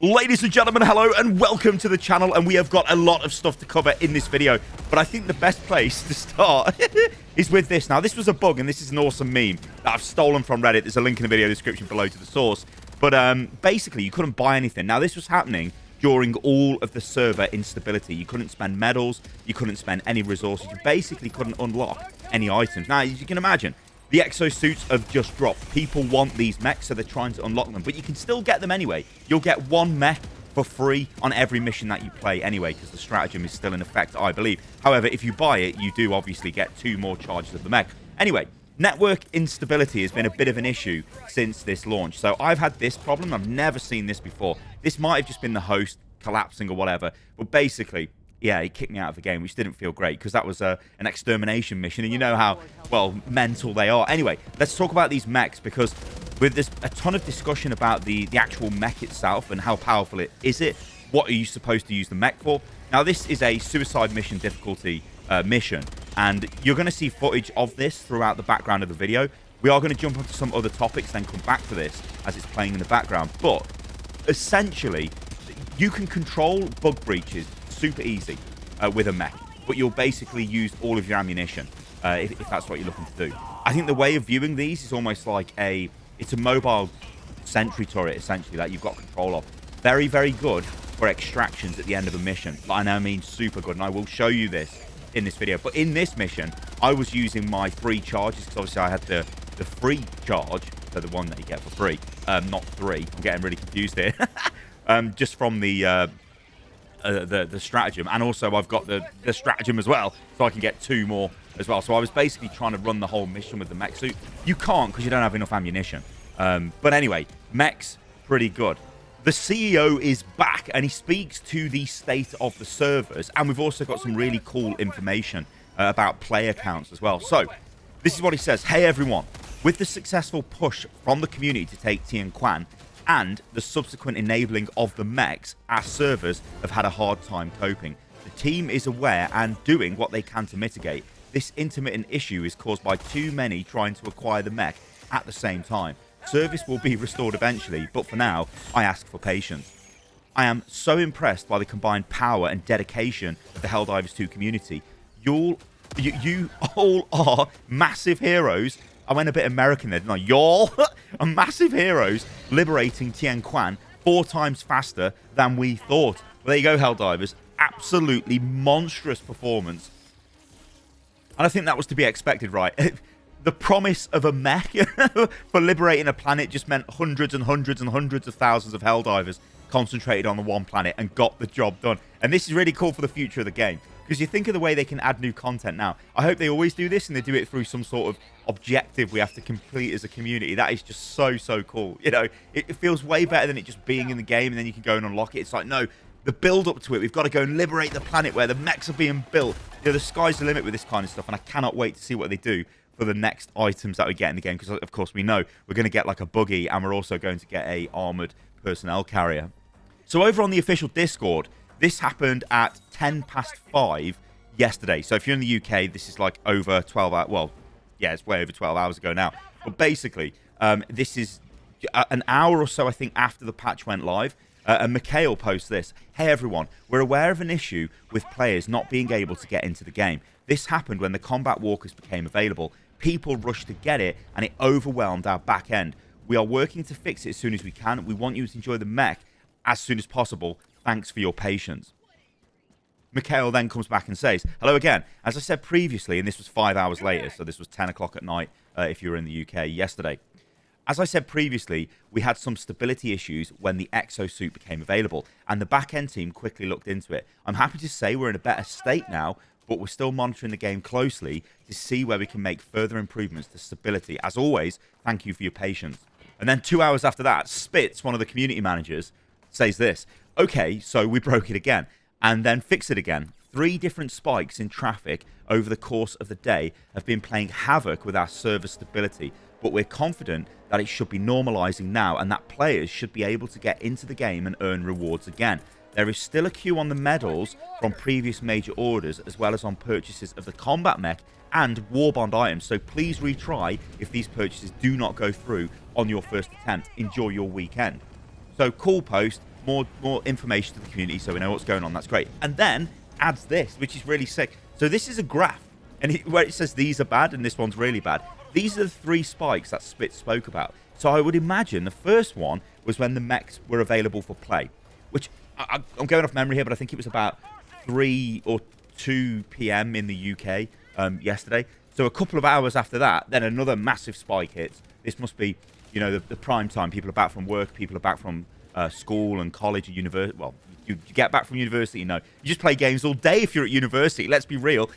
Ladies and gentlemen, hello and welcome to the channel, and we have got a lot of stuff to cover in this video, but I think the best place to start is with this. Now, this was a bug, and this is an awesome meme that I've stolen from Reddit. There's a link in the video description below to the source, but basically, you couldn't buy anything. Now, this was happening during all of the server instability. You couldn't spend medals, you couldn't spend any resources, you basically couldn't unlock any items. Now, as you can imagine, the exosuits have just dropped. People want these mechs, so they're trying to unlock them. But you can still get them anyway. You'll get one mech for free on every mission that you play anyway, because the stratagem is still in effect, I believe. However, if you buy it, you do obviously get 2 more charges of the mech. Anyway, network instability has been a bit of an issue since this launch. So I've had this problem. I've never seen this before. This might have just been the host collapsing or whatever. But basically, yeah, he kicked me out of the game, which didn't feel great because that was an extermination mission, and you know how, well, mental they are. Anyway, let's talk about these mechs, because with this a ton of discussion about the actual mech itself and how powerful it is. What are you supposed to use the mech for? Now, this is a suicide mission difficulty mission, and you're going to see footage of this throughout the background of the video. We are going to jump onto some other topics, then come back to this as it's playing in the background. But essentially, you can control bug breaches super easy with a mech, but you'll basically use all of your ammunition if that's what you're looking to do. I think the way of viewing these is almost like it's a mobile sentry turret, essentially, that you've got control of. Very, very good for extractions at the end of a mission. And I mean super good, and I will show you this in this video. But in this mission, I was using my free charges, because obviously I had the free charge, so the one that you get for free, not 3. I'm getting really confused here. Just from the stratagem, and also I've got the stratagem as well, so I can get 2 more as well. So I was basically trying to run the whole mission with the mech suit. You can't, because you don't have enough ammunition. But anyway, mechs, pretty good. The CEO is back, and he speaks to the state of the servers, and we've also got some really cool information about player counts as well. So this is what he says. Hey everyone, with the successful push from the community to take Tien Kwan and the subsequent enabling of the mechs, our servers have had a hard time coping. The team is aware and doing what they can to mitigate. This intermittent issue is caused by too many trying to acquire the mech at the same time. Service will be restored eventually, but for now, I ask for patience. I am so impressed by the combined power and dedication of the Helldivers 2 community. You all are massive heroes. I went a bit American there, didn't I? Y'all are massive heroes liberating Tien Kwan 4 times faster than we thought. Well, there you go, Helldivers. Absolutely monstrous performance. And I think that was to be expected, right? The promise of a mech for liberating a planet just meant hundreds and hundreds and hundreds of thousands of Helldivers concentrated on the one planet and got the job done. And this is really cool for the future of the game, because you think of the way they can add new content now. I hope they always do this, and they do it through some sort of objective we have to complete as a community. That is just so cool. You know, it feels way better than it just being in the game and then you can go and unlock it. It's like, no, the build up to it, we've got to go and liberate the planet where the mechs are being built. You know, the sky's the limit with this kind of stuff, and I cannot wait to see what they do for the next items that we get in the game, because of course we know we're going to get like a buggy, and we're also going to get a armored personnel carrier. So over on the official Discord, this happened at 5 yesterday. So if you're in the UK, this is like over 12 hours. Well, yeah, it's way over 12 hours ago now. But basically, this is an hour or so, I think, after the patch went live. And Meteor posts this. Hey everyone, we're aware of an issue with players not being able to get into the game. This happened when the combat walkers became available. People rushed to get it, and it overwhelmed our back end. We are working to fix it as soon as we can. We want you to enjoy the mech as soon as possible. Thanks for your patience. Meteor then comes back and says, hello again. As I said previously, and this was 5 hours later, so this was 10 o'clock at night if you were in the UK yesterday. As I said previously, we had some stability issues when the exosuit became available, and the back-end team quickly looked into it. I'm happy to say we're in a better state now, but we're still monitoring the game closely to see where we can make further improvements to stability. As always, thank you for your patience. And then 2 hours after that, Spitz, one of the community managers, says this. Okay, so we broke it again, and then fix it again. 3 different spikes in traffic over the course of the day have been playing havoc with our server stability, but we're confident that it should be normalizing now, and that players should be able to get into the game and earn rewards again. There is still a queue on the medals from previous major orders, as well as on purchases of the combat mech and warbond items, so please retry if these purchases do not go through on your first attempt. Enjoy your weekend. So cool post. more information to the community so we know what's going on. That's great. And then adds this, which is really sick. So this is a graph, and where it says these are bad and this one's really bad. These are the 3 spikes that Spitz spoke about. So I would imagine the first one was when the mechs were available for play, which I'm going off memory here, but I think it was about 3 or 2 p.m. in the UK yesterday. So a couple of hours after that, then another massive spike hits. This must be, you know, the prime time. People are back from work. People are back from school and college and university. Well, you get back from university, you know. You just play games all day if you're at university. Let's be real.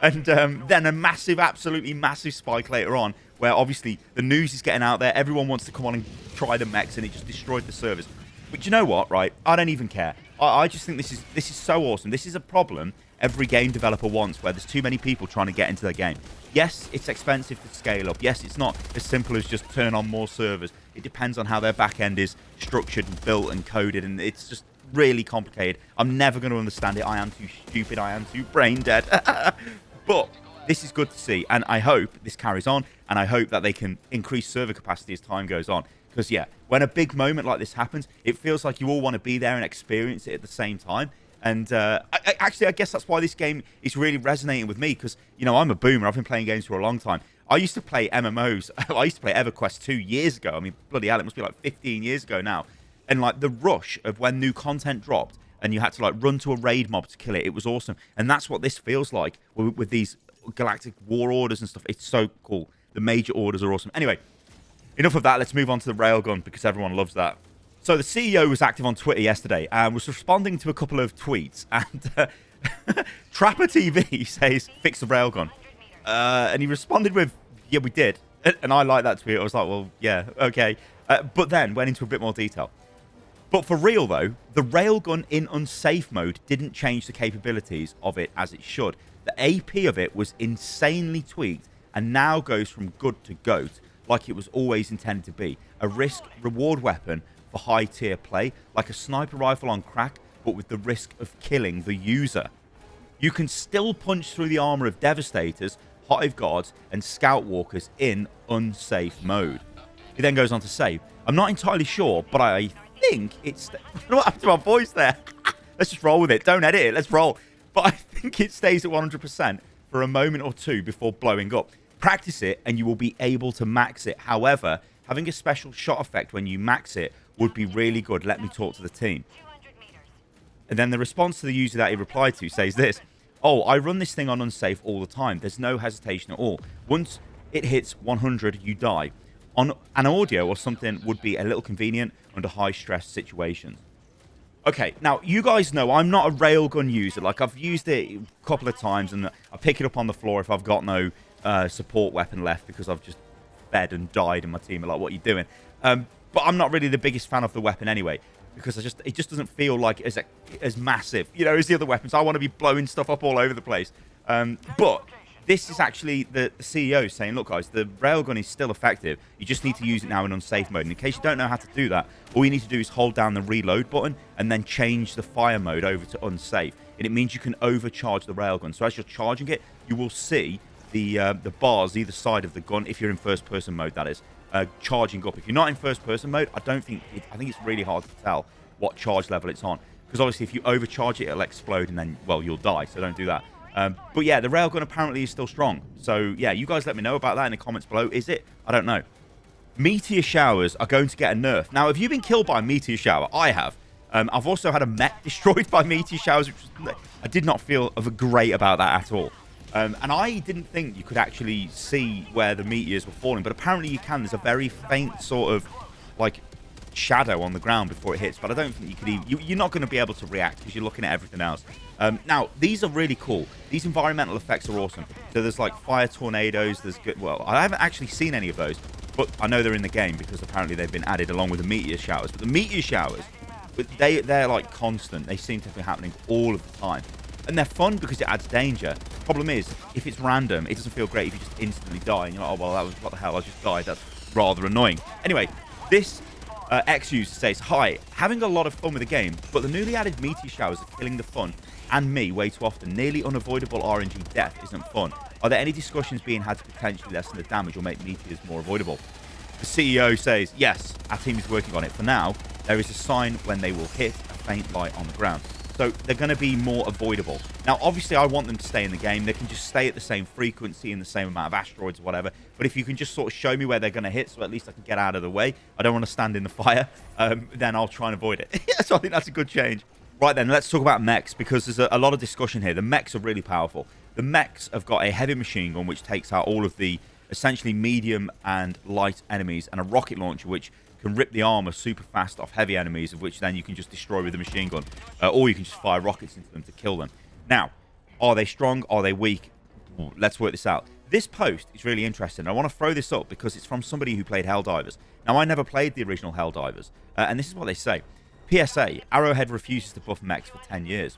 And then a massive, absolutely massive spike later on, where obviously the news is getting out there. Everyone wants to come on and try the mechs, and it just destroyed the servers. But you know what, right? I don't even care. I just think this is so awesome. This is a problem every game developer wants, where there's too many people trying to get into the game. Yes, it's expensive to scale up. Yes, it's not as simple as just turn on more servers. It depends on how their back end is structured and built and coded, and it's just really complicated. I'm never going to understand it. I am too stupid. I am too brain dead. But this is good to see, and I hope this carries on, and I hope that they can increase server capacity as time goes on. Because, yeah, when a big moment like this happens, it feels like you all want to be there and experience it at the same time. And actually, I guess that's why this game is really resonating with me, because, you know, I'm a boomer. I've been playing games for a long time. I used to play MMOs. I used to play EverQuest 2 years ago. I mean, bloody hell, it must be like 15 years ago now. And, like, the rush of when new content dropped and you had to, like, run to a raid mob to kill it, it was awesome. And that's what this feels like with these galactic war orders and stuff. It's so cool. The major orders are awesome. Anyway, enough of that. Let's move on to the Railgun, because everyone loves that. So the CEO was active on Twitter yesterday and was responding to a couple of tweets. And Trapper TV says, fix the Railgun. And he responded with, yeah, we did. And I like that tweet. I was like, well, yeah, okay. But then went into a bit more detail. But for real, though, the Railgun in unsafe mode didn't change the capabilities of it as it should. The AP of it was insanely tweaked and now goes from good to GOAT, like it was always intended to be. A risk-reward weapon for high-tier play, like a sniper rifle on crack, but with the risk of killing the user. You can still punch through the armor of Devastators, Hive Guards, and Scout Walkers in unsafe mode. He then goes on to say, I'm not entirely sure, but I think it's... What happened to my voice there? Let's just roll with it. Don't edit it. Let's roll. But I think it stays at 100% for a moment or two before blowing up. Practice it, and you will be able to max it. However, having a special shot effect when you max it would be really good. Let me talk to the team. And then the response to the user that he replied to says this. Oh, I run this thing on unsafe all the time. There's no hesitation at all. Once it hits 100, you die. On an audio or something would be a little convenient under high-stress situations. Okay, now, you guys know I'm not a Railgun user. Like, I've used it a couple of times, and I pick it up on the floor if I've got no support weapon left, because I've just fed and died, and my team are like, what are you doing? But I'm not really the biggest fan of the weapon anyway, because it just doesn't feel like as massive, you know, as the other weapons. I want to be blowing stuff up all over the place. But this is actually the CEO saying, look, guys, the Railgun is still effective. You just need to use it now in unsafe mode. And in case you don't know how to do that, all you need to do is hold down the reload button and then change the fire mode over to unsafe. And it means you can overcharge the Railgun. So as you're charging it, you will see the bars either side of the gun, if you're in first-person mode, that is, charging up. If you're not in first-person mode, I think it's really hard to tell what charge level it's on. Because obviously, if you overcharge it, it'll explode, and then, well, you'll die. So don't do that. But yeah, the Railgun apparently is still strong. So yeah, you guys let me know about that in the comments below. Is it? I don't know. Meteor showers are going to get a nerf. Now, have you been killed by a meteor shower? I have. I've also had a mech destroyed by meteor showers, which I did not feel great about that at all. And I didn't think you could actually see where the meteors were falling, but apparently you can. There's a very faint sort of, like, shadow on the ground before it hits, but I don't think you could even... You're not going to be able to react because you're looking at everything else. Now, these are really cool. These environmental effects are awesome. So there's, like, fire tornadoes. There's good... Well, I haven't actually seen any of those, but I know they're in the game because apparently they've been added along with the meteor showers. But the meteor showers, they're, like, constant. They seem to be happening all of the time. And they're fun because it adds danger. Problem is, if it's random, it doesn't feel great if you just instantly die. And you're like, oh, well, that was, what the hell, I just died. That's rather annoying. Anyway, this X-user says, hi, having a lot of fun with the game, but the newly added meteor showers are killing the fun and me way too often. Nearly unavoidable RNG death isn't fun. Are there any discussions being had to potentially lessen the damage or make meteors more avoidable? The CEO says, yes, our team is working on it. For now, There is a sign when they will hit a faint light on the ground. So they're going to be more avoidable. Now, obviously, I want them to stay in the game. They can just stay at the same frequency and the same amount of asteroids or whatever. But if you can just sort of show me where they're going to hit, so at least I can get out of the way. I don't want to stand in the fire. Then I'll try and avoid it. So I think that's a good change. Right then, let's talk about mechs, because there's a lot of discussion here. The mechs are really powerful. The mechs have got a heavy machine gun, which takes out all of the essentially medium and light enemies, and a rocket launcher, which can rip the armor super fast off heavy enemies, of which then you can just destroy with the machine gun, or you can just fire rockets into them to kill them. Now, are they strong? Are they weak? Let's work this out. This post is really interesting. I want to throw this up because it's from somebody who played Helldivers. Now, I never played the original Helldivers, and this is what they say. PSA, Arrowhead refuses to buff mechs for 10 years.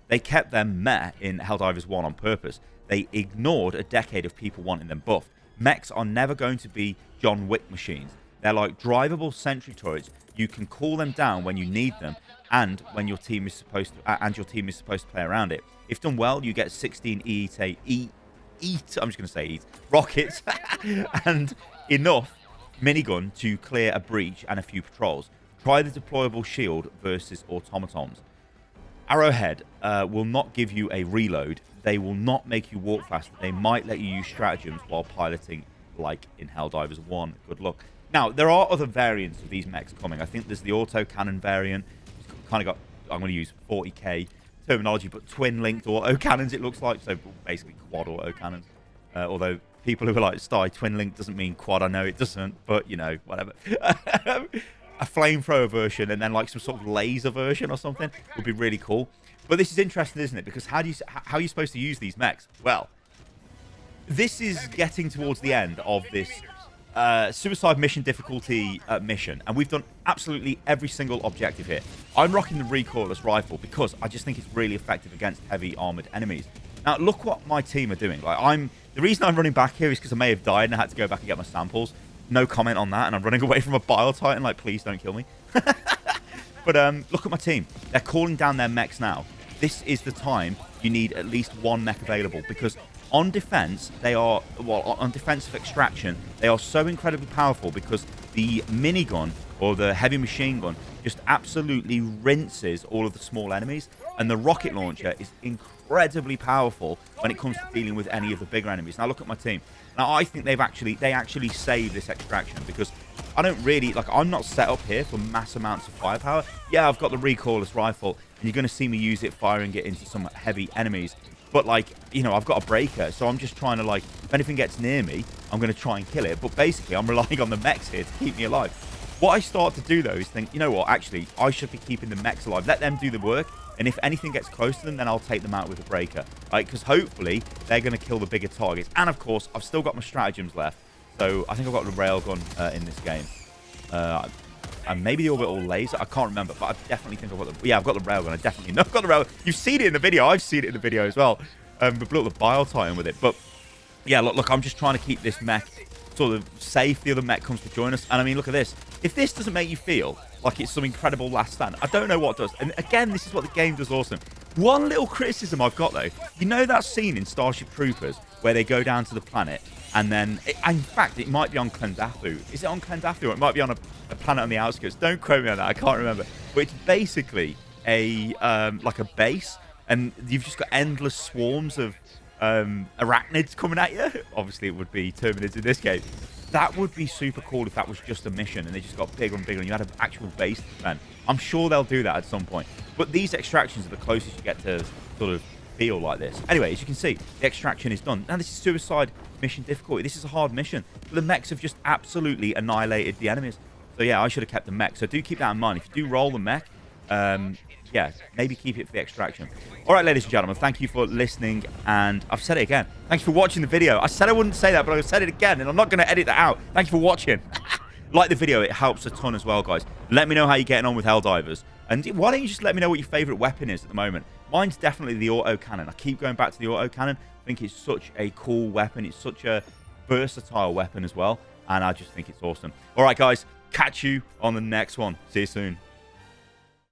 They kept them meh in Helldivers 1 on purpose. They ignored a decade of people wanting them buffed. Mechs are never going to be John Wick machines. They're like drivable sentry turrets. You can call them down when you need them, and when your team is supposed to play around it. If done well, you get 16 rockets and enough minigun to clear a breach and a few patrols. Try the deployable shield versus automatons. Arrowhead will not give you a reload. They will not make you walk faster. They might let you use stratagems while piloting, like in Helldivers 1. Good luck. Now, there are other variants of these mechs coming. I think there's the auto-cannon variant. It's kind of got, I'm going to use 40k terminology, but twin-linked auto-cannons, it looks like. So basically quad auto-cannons. Although people who are like, Sty, twin-linked doesn't mean quad. I know it doesn't, but, you know, whatever. A flamethrower version and then like some sort of laser version or something would be really cool. But this is interesting, isn't it? Because how are you supposed to use these mechs? Well, this is getting towards the end of this suicide mission difficulty mission, and we've done absolutely every single objective here. I'm rocking the recoilless rifle because I just think it's really effective against heavy armored enemies. Now, look what my team are doing. Like, the reason I'm running back here is because I may have died and I had to go back and get my samples. No comment on that, and I'm running away from a bile titan. Like, please don't kill me. But look at my team. They're calling down their mechs now. This is the time you need at least one mech available, because on defense, on defensive extraction, they are so incredibly powerful because the minigun or the heavy machine gun just absolutely rinses all of the small enemies, and the rocket launcher is incredibly powerful when it comes to dealing with any of the bigger enemies. Now look at my team. Now I think they actually saved this extraction, because I don't really, like, I'm not set up here for mass amounts of firepower. Yeah, I've got the recoilless rifle, and you're going to see me use it firing it into some heavy enemies. But, like, you know, I've got a breaker, so I'm just trying to, like, if anything gets near me, I'm going to try and kill it. But basically, I'm relying on the mechs here to keep me alive. What I start to do, though, is think, you know what, actually, I should be keeping the mechs alive. Let them do the work, and if anything gets close to them, then I'll take them out with a breaker. Right? Because hopefully, they're going to kill the bigger targets. And, of course, I've still got my stratagems left. So, I think I've got the Railgun in this game. And maybe the orbital laser. I can't remember, but I definitely think I've got the... Yeah, I've got the Railgun. I definitely know I've got the Railgun. You've seen it in the video. I've seen it in the video as well. We blew up the bile titan with it. But, yeah, look, I'm just trying to keep this mech sort of safe. The other mech comes to join us. And, I mean, look at this. If this doesn't make you feel like it's some incredible last stand, I don't know what does. And, again, this is what the game does awesome. One little criticism I've got, though. You know that scene in Starship Troopers where they go down to the planet and then... in fact, it might be on Klendathu. Is it on Klendathu? Or it might be on a planet on the outskirts. Don't quote me on that. I can't remember. But it's basically like a base, and you've just got endless swarms of arachnids coming at you. Obviously, it would be Terminids in this case. That would be super cool if that was just a mission and they just got bigger and bigger and you had an actual base to defend. I'm sure they'll do that at some point. But these extractions are the closest you get to sort of feel like this. Anyway, as you can see, the extraction is done. Now, this is suicide mission difficulty. This is a hard mission. But the mechs have just absolutely annihilated the enemies. So, yeah, I should have kept the mech. So, do keep that in mind. If you do roll the mech, yeah, maybe keep it for the extraction. All right, ladies and gentlemen, thank you for listening. And I've said it again. Thanks for watching the video. I said I wouldn't say that, but I said it again, and I'm not going to edit that out. Thanks for watching. Like the video. It helps a ton as well, guys. Let me know how you're getting on with Helldivers. And why don't you just let me know what your favorite weapon is at the moment? Mine's definitely the auto-cannon. I keep going back to the auto-cannon. I think it's such a cool weapon. It's such a versatile weapon as well. And I just think it's awesome. All right, guys. Catch you on the next one. See you soon.